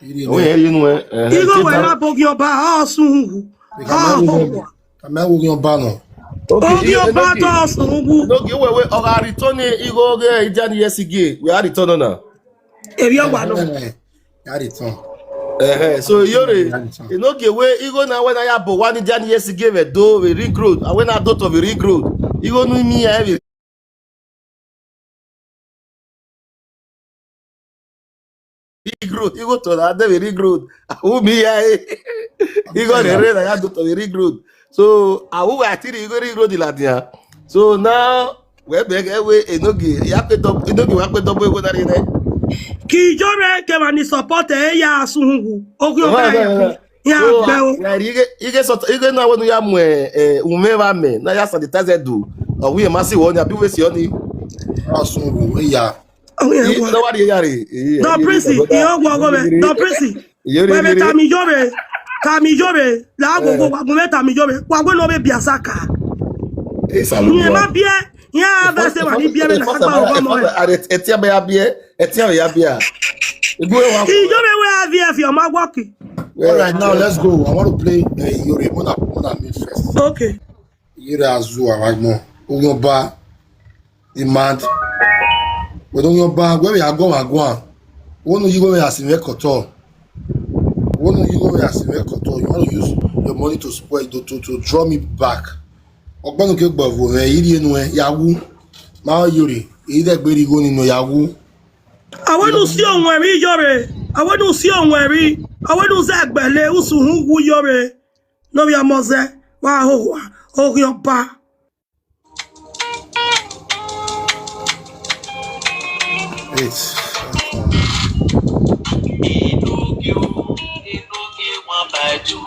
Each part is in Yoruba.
Oh, yeah, you know, Igo when I bog your bar soon. Come your banner. Okay, your bar soon. No, give away or I return it. You go get Jan yesterday. We are returning now. If you want So Iyore, you know, give away. You go now when I have one Jan yesterday. Do we ring road. I when I do to the ring road. You go know me heavy. Ring road. You go to that the ring road. Who me? You go the rain. I do to the ring road. So I will actually you go ring road iladia. So now we beg away. Enogie. You have to top. Enogie. We have to top. We go there. Iyore came and support ya soon. Okay, you get sort you get now when you am umeva me na ya sanitize do we ma see one ya bi we see oni asun ya no what yare no prince iyo gwo me no prince we me Iyore la go wa me Iyore wa go no be biasaka ni ma bie ya ba se wa ni bie me na gba mo etia be ya bie Iyore we have if your ma working. All right, now let's go. I want to play Iyore. Mona me first. Okay. Iyore Azu Aragmo. Oyoba. Demand. We don't know where we are going. One of you go as in record. One of you go as in record. You want to use your money to spoil to draw me back. Ogbonu ke gbavo iri enu yawu. Ma Iyore. Ide gberi go nínú yawu. I want to see on where Iyore. I want to see on where I want to say Bele Usuhu Iyore. No ya moze. Wa ho your ba. It's Enogie one by two.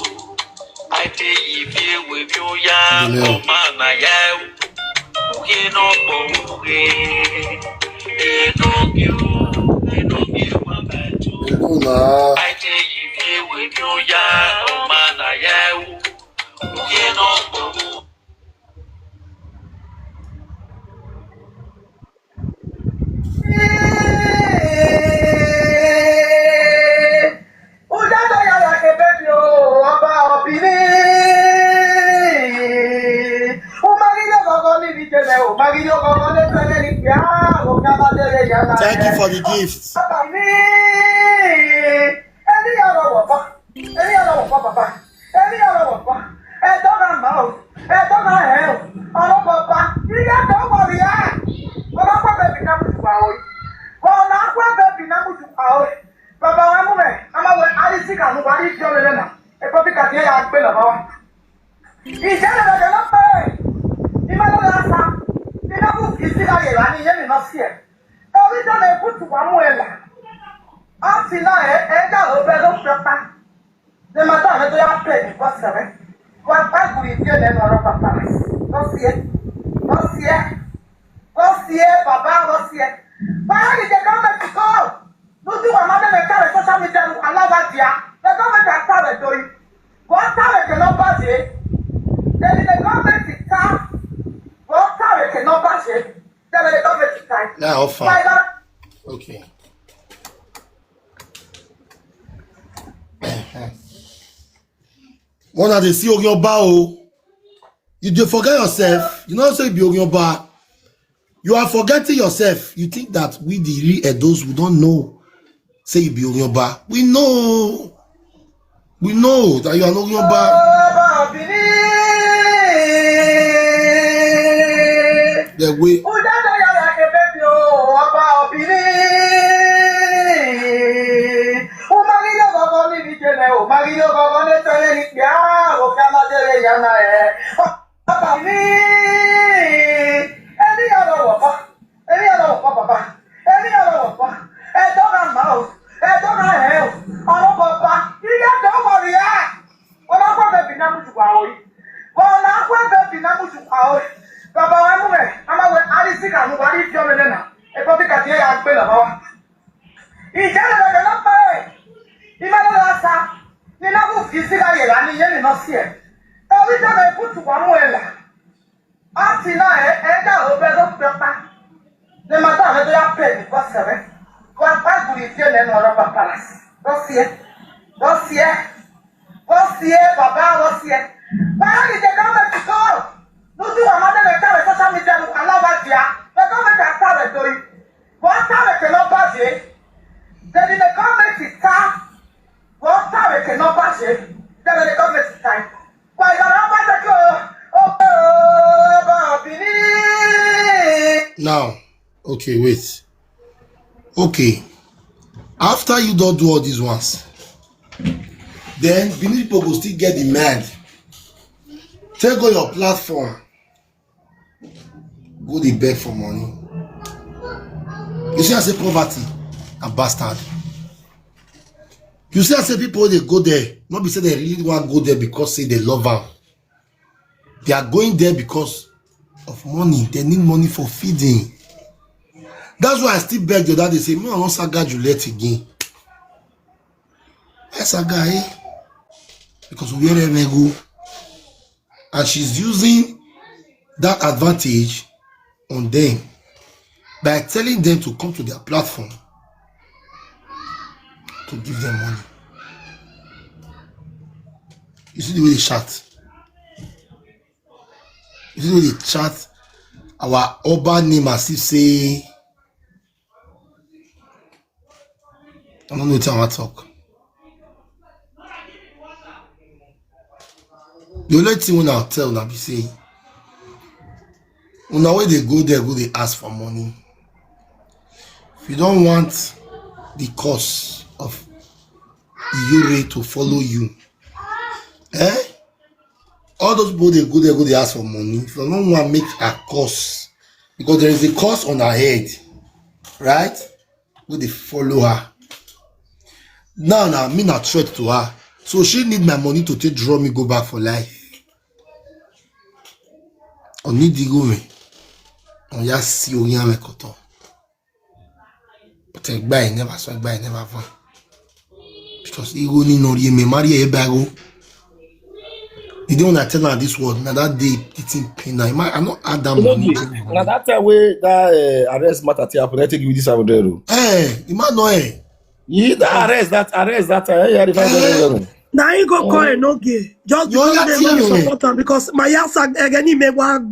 I tell you with you ya mana ya. We no go Enogie one by two. I tell you with you ya mana ya. We no go. Thank you for the gift. Now, fine. Okay. One of the see Ogyoba. You do forget yourself. You know, say be Ogyoba. You are forgetting yourself. You think that we the real those who don't know say you be Ogyoba. We know that you are Ogyoba. The way. Dossier. Baba, dossier. Why did the government to go? No, do another time social media allow us here. The government has started doing. One time it cannot pass it. Then the government is time. One time it cannot pass it. Then the government is time. Why the government go? Now, okay, wait. Okay. After you don't do all these ones, then Benin people go still get demand. Take go your platform. Go dey beg for money. You see I say poverty and bastard. You see I say people they go there, not be say they really want to go there because say they love am. They are going there because of money. They need money for feeding. That's why I still beg the other day say, me I want Saga Juliet again. Yes, Saga, eh? Because we are go. And she's using that advantage on them by telling them to come to their platform to give them money. You see the way they chat. You see the way they chat our urban name as if say, I don't know what I want to talk. The only thing when I'll tell now be say, when they go there, go they ask for money. If you don't want the cost of Iyore to follow you, all those people they go there, go they ask for money. If you don't want to make a cost, because there is a cost on her head, right? Go they follow her. Now, me not threat to her. So she need my money to take draw me go back for life. On need the go me. On ya si o yan me koto. But take buy never so buy never van. Because he go ni no me marry e bago. The day when I tell her this word, now that day it's in pain. I not add that money. Now that time way that arrest matter happen, I take you this 500. You might know That arrest time. Yeah, the 500. Now you go call Enogie just because they want to support them because my house again he may want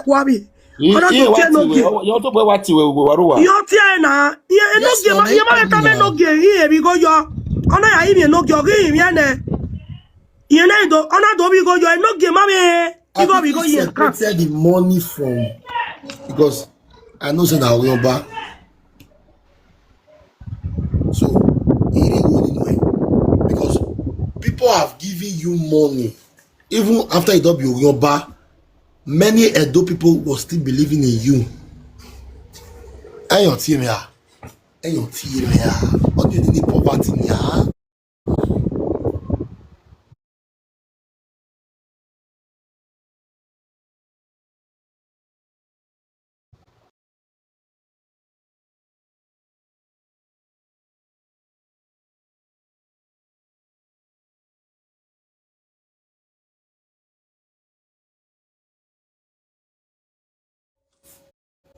wabi. You to boy what you waruwa. You tie na. You might tell Enogie here we go your. Ona ya him Enogie him yane. You know ona do we go your Enogie mami. You go here. Separated the money from because I know say na Oyoba. So he didn't go anywhere because people have given you money even after it don't be Oyoba. Many Edo people will still believing in you. What do you need poverty here?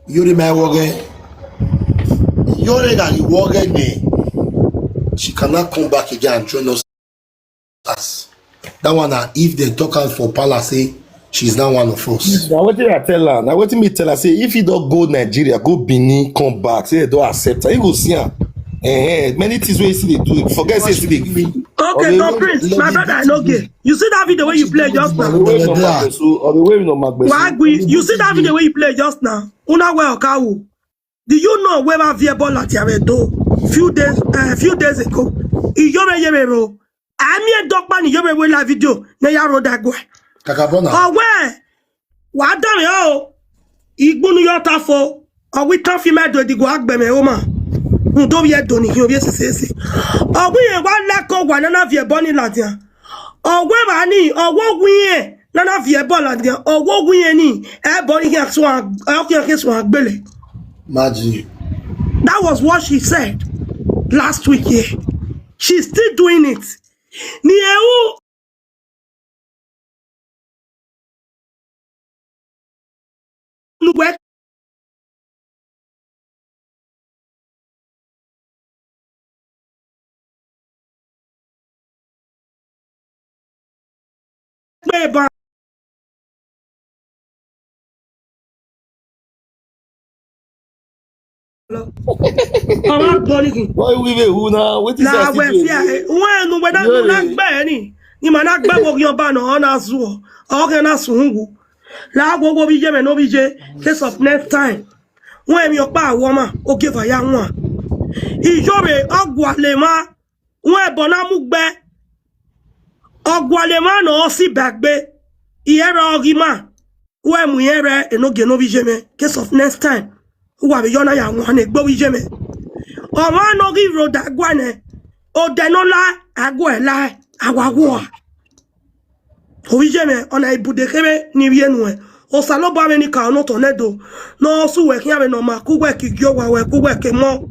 Iyore my wage. Iyore that you wage me. She cannot come back again and join us. That one if they talk out for palace say she's not one of us. Now what did I tell her? Now what me tell her say if you don't go Nigeria, go Benin, come back, say they don't accept her. You go see her. Many things where you see they do. Forget say see they okay, no Prince, my brother Enogie. You see that video where you play just now? You see that video where you play just now? Una well kawu. Do you know where I via ball at Yaredo few days ago? Iyore I'm here docman Iyore we la video na ya road agwa. Kakabona. Oh where? Wa dare o. Igbunu yota fo. O we tan fi medo di go agbe me o ma. Ndo bi edo ni hin obi sese. O we yen wa la ko wa na via ball ni ladian. O we ba ni owo gun na via ball ladian. Owo gun ni e ball ni so agbele. Magic. That was what she said last week here. She's still doing it. Ni ewu ba Ọmọ gbọ́nìkì. Why we be who now? What is La that? we fia wen nu weda nu na gbe ni. Ni ma na gbe wo yan ba na na zu o ke na sungu. La gbogbo bi je me no bi je case of next time. Wen mi opa awo ma o give ya won. Iyore ogwale ma wen bo na mu gbe. Ogwale ma no si bagbe. Iyere ogi ma. Wen mu yere Enogie no bi je me case of next time. Wa be yona ya won na gbo bi je me. Ọmọ Enogie road agwane odenola agwela awawo Owijeme ona ibude kebe ni wienu e osalobo America ono tornado no suwe kiabe no ma kugwe kigyo wa we kugwe ke mo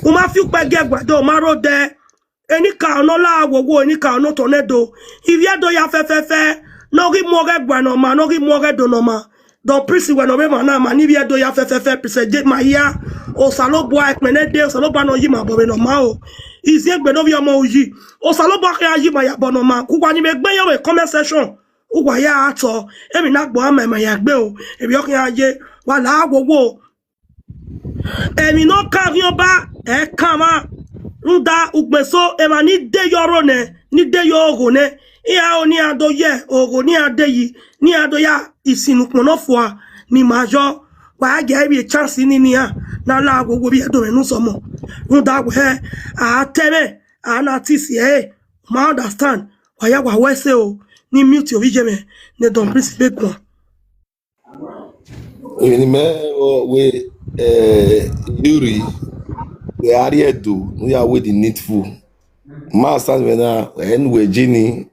o ma fi pe gegbado ma rode enika onola awowo enika ono tornado iviedo ya fefefe no ri mo regba no ma no ri mo redo no ma don prisi we no be ma na ma ni iviedo ya fefefe pise ma ya osalobo ekmenede osalobo no yi ma bo no ma o izie gbe no vi omo oyi osalobo ya yi ma ya bo no ma kugwa ni me gbe yo comment section ugwa ya ato emi na gbo ama ma ya gbe o ebi okin aye wa la agbowo emi no carry oba e kama nda ugbeso e ma ni de yoro ne ni de yoro ne iya oni ado ye ogo ni ade yi ni ado ya isinupon no fo ni majo wa ge bi chance ni ni ha na la gbogbo bi edo menu somo nda we a tebe ana tisi e ma understand wa ya wa we se o ni mute Owijeme ne don principe kwa Even me we Iyore the area do we are with the needful. Master when we Gini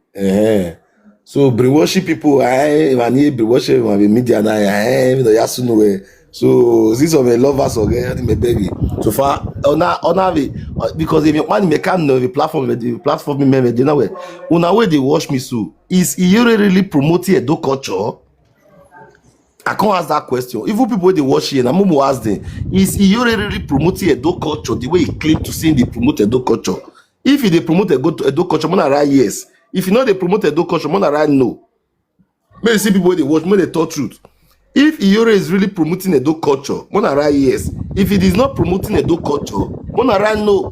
so bring worship people mani bring worship my media na no yasu no we so this of a lovers again me baby so far on because if you want me can know the platform me you know we una way they watch me so is Iyore really promoting Edo culture? I can't ask that question. Even people they watch here, and I'm going to ask them: is Iyore really promoting Edo culture the way he claimed to say they promote Edo culture? If they promote Edo culture, I'm gonna write yes. If you know they promote Edo culture, I'm gonna write no. Maybe see people they watch, maybe they talk truth. If Iyore is really promoting Edo culture, I'm gonna write yes. If it is not promoting Edo culture, I'm gonna write no.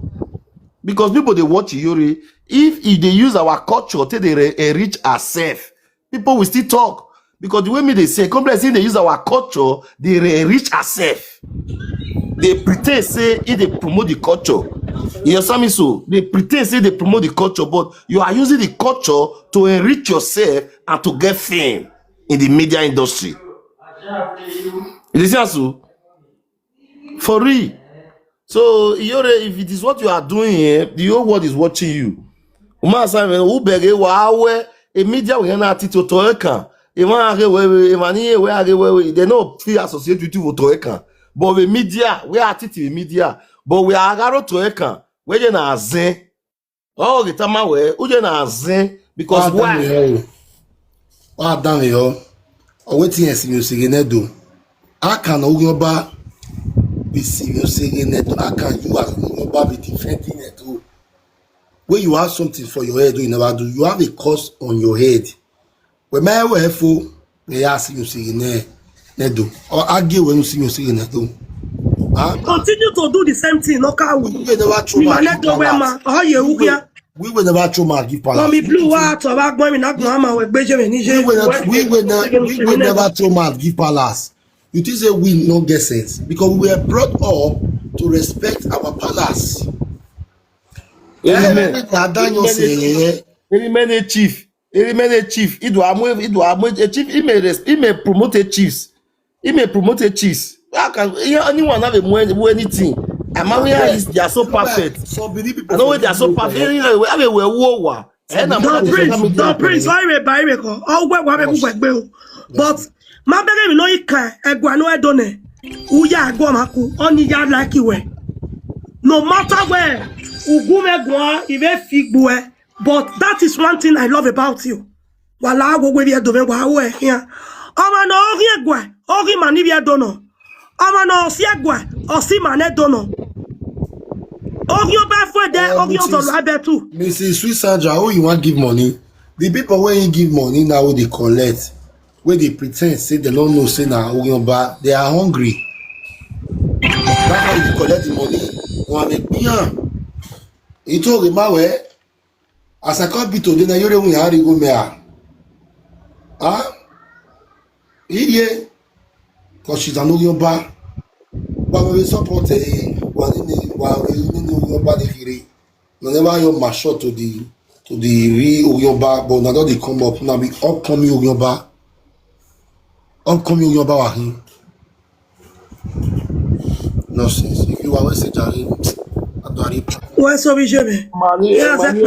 Because people they watch Iyore, if they use our culture till they enrich ourselves, people will still talk. Because the way me they say, complex they use our culture, they enrich ourselves. They pretend say if they promote the culture. You understand me? So they pretend say they promote the culture, but you are using the culture to enrich yourself and to get fame in the media industry. You understand? So for real. So Iyore, if it is what you are doing here, the whole world is watching you. A media will not teach you to they don't feel associated with you to but the media, we are teaching the media, but we are to Eka. Where you na zen? Oh, the time where you na zen because why? What done yo? Or waiting and music in Edo. I can Ogoba be serious in Edo. I can you as Ogoba be defending Edo. When you have something for your head, you never do. You have a cause on your head. When my wife, they ask you sing Edo or argue when you see you sing Edo. Continue to do the same thing. No car. We will never throw give palace. We will never throw give palace. You think say we no get sense because we were brought up to respect our palace. Any chief. He may promote a chiefs. He may promote a chiefs. How can anyone have a anything? They are so perfect. So I know they are so perfect. Don't prince. But my baby no you can. Eguano edone. Uya aguamaku. Oni ya like you. No matter where. Ugume gwa ive figwe. But that is one thing I love about you. Wala go we do we here. Ama no ogi egwa, ogi mani we dono. Ama no si egwa, o si mane dono. Ogi oba for there, ogi on to rabe too. Mrs. Sweet Sandra, who you want give money? The people when you give money now wey dey collect, wey dey pretend say they don't know say na Ogunba, they are hungry. That's why they collect the money. Wọn make piyan. Ito remawe. As I come be today, na Iyore we hari go mea. Ah, Iyore, cause she's an Ogunba. But we support one in Ogunba dey firi. No never your masho to the real Ogunba, but now they come up now. Be upcoming Ogunba. Upcoming Ogunba wa hin. Nonsense. If you always say Jari, I don't read. What's up, Ijebe? Yeah, that's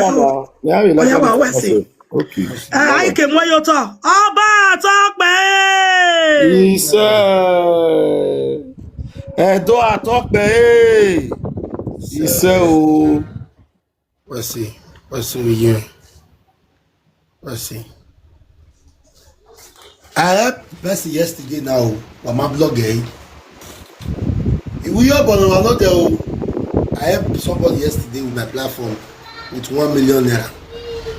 Okay. Okay. I came where you talk. Talk, man. He said, do I talk, babe? He said, oh. Let's see here. Let's see. I had person yesterday now. On my blog, we are but not there. I helped somebody yesterday with my platform with 1 million naira.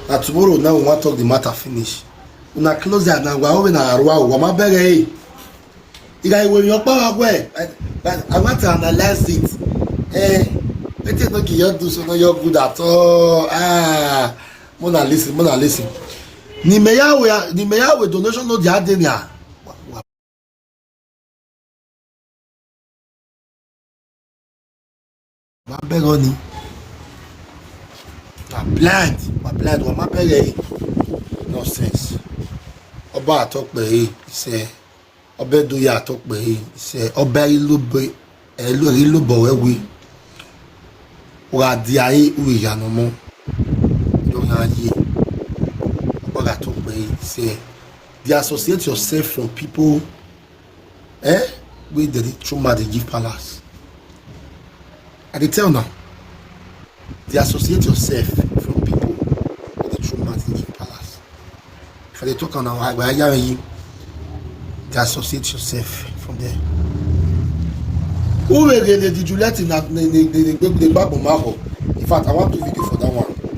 Now tomorrow now we want to talk the matter finish. When I close that now, we're over now. We're my beg. You guys when your power away, I want to analyze it. Let it not you do so no you're good at all. Mona listen. Ni meya we donation no dia denia. My beg on you. My blind, what my beg nonsense. Oba talk be he say Oba do ya talk be he say Oba ilu bo we wa di aye u ya no mo. Don't ye. Oba talk be he say they associate yourself from people with the trauma they give palace. I dey tell now. They associate yourself from people with the trauma they give palace. If they talk on they associate yourself from there. Who will did you let in the back of Marco? In fact, I want to video for